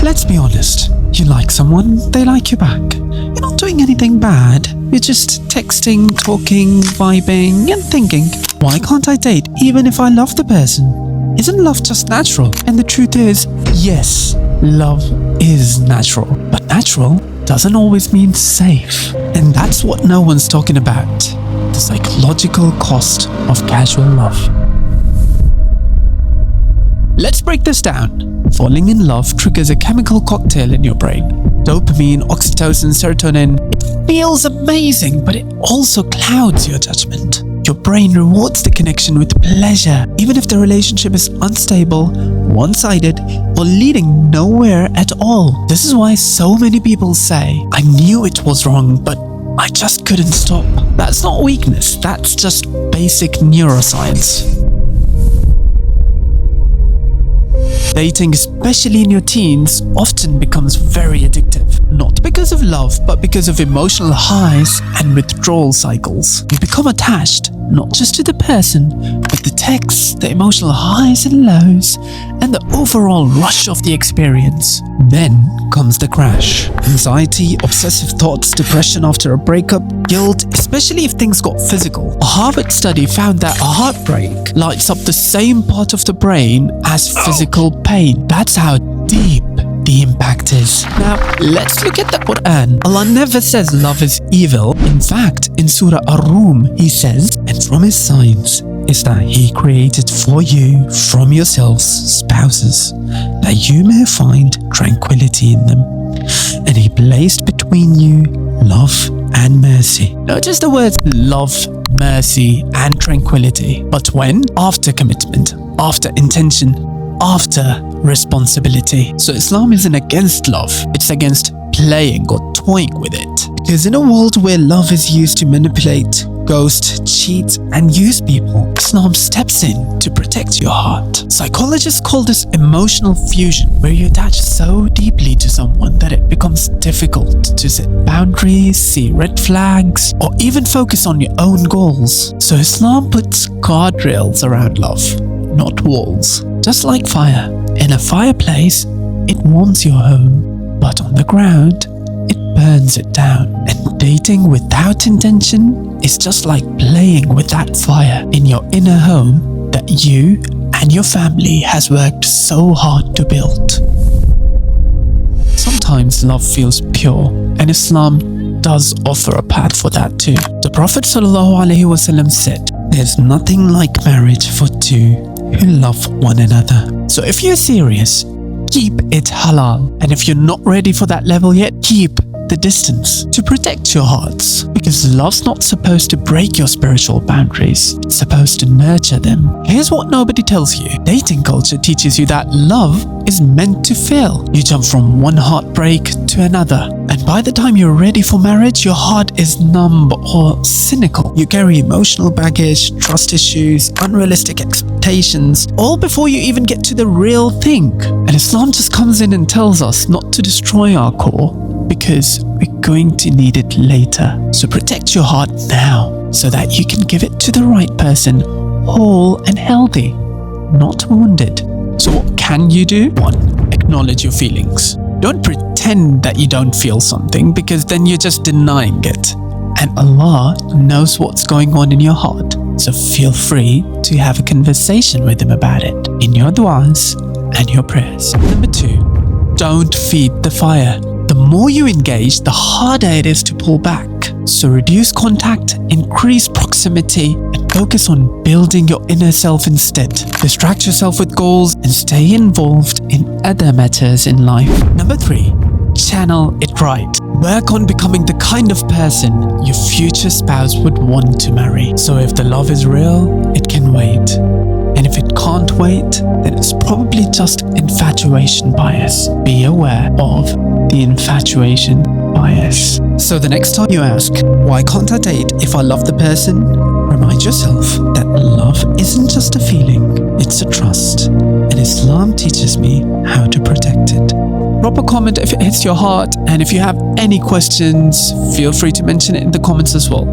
Let's be honest. You like someone, they like you back. You're not doing anything bad. You're just texting, talking, vibing, and thinking, why can't I date even if I love the person? Isn't love just natural? And the truth is, yes, love is natural. But natural doesn't always mean safe. And that's what no one's talking about. The psychological cost of casual love. Let's break this down. Falling in love triggers a chemical cocktail in your brain. Dopamine, oxytocin, serotonin. It feels amazing, but it also clouds your judgment. Your brain rewards the connection with pleasure, even if the relationship is unstable, one-sided, or leading nowhere at all. This is why so many people say, I knew it was wrong, but I just couldn't stop. That's not weakness, that's just basic neuroscience. Dating, especially in your teens, often becomes very addictive. Not because of love, but because of emotional highs and withdrawal cycles. You become attached, not just to the person, but the texts, the emotional highs and lows, and the overall rush of the experience. Then comes the crash. Anxiety, obsessive thoughts, depression after a breakup, guilt, especially if things got physical. A Harvard study found that a heartbreak lights up the same part of the brain as physical pain. That's how deep the impact is. Now, let's look at the Quran. Allah never says love is evil. In fact, in Surah Ar Rum, He says, and from His signs is that He created for you from yourselves spouses, that you may find tranquility in them. And He placed between you love and mercy. Notice the words love, mercy, and tranquility. But when? After commitment, after intention, after responsibility. So Islam isn't against love, it's against playing or toying with it. Because in a world where love is used to manipulate, ghost, cheat, and use people, Islam steps in to protect your heart. Psychologists call this emotional fusion, where you attach so deeply to someone that it becomes difficult to set boundaries, see red flags, or even focus on your own goals. So Islam puts guardrails around love, not walls. Just like fire. In a fireplace, it warms your home, but on the ground, it burns it down. And dating without intention is just like playing with that fire in your inner home that you and your family has worked so hard to build. Sometimes love feels pure, and Islam does offer a path for that too. The Prophet ﷺ said, "There's nothing like marriage for two who love one another." So if you're serious, keep it halal. And if you're not ready for that level yet, keep the distance to protect your hearts. Because love's not supposed to break your spiritual boundaries. It's supposed to nurture them. Here's what nobody tells you. Dating culture teaches you that love is meant to fail. You jump from one heartbreak to another. And by the time you're ready for marriage, your heart is numb or cynical. You carry emotional baggage, trust issues, unrealistic expectations, all before you even get to the real thing. And Islam just comes in and tells us not to destroy our core, because we're going to need it later. So protect your heart now, so that you can give it to the right person, whole and healthy, not wounded. So what can you do? 1. Acknowledge your feelings. Don't pretend that you don't feel something, because then you're just denying it. And Allah knows what's going on in your heart. So feel free to have a conversation with Him about it in your du'as and your prayers. Number 2, don't feed the fire. The more you engage, the harder it is to pull back. So reduce contact, increase proximity, and focus on building your inner self instead. Distract yourself with goals and stay involved in other matters in life. Number 3, channel it right. Work on becoming the kind of person your future spouse would want to marry. So if the love is real, it can wait. And if it can't wait, then it's probably just infatuation bias. Be aware of the infatuation bias. So the next time you ask, why can't I date if I love the person? Remind yourself that love isn't just a feeling, it's a trust. And Islam teaches me how to protect it. Drop a comment if it hits your heart, and if you have any questions, feel free to mention it in the comments as well.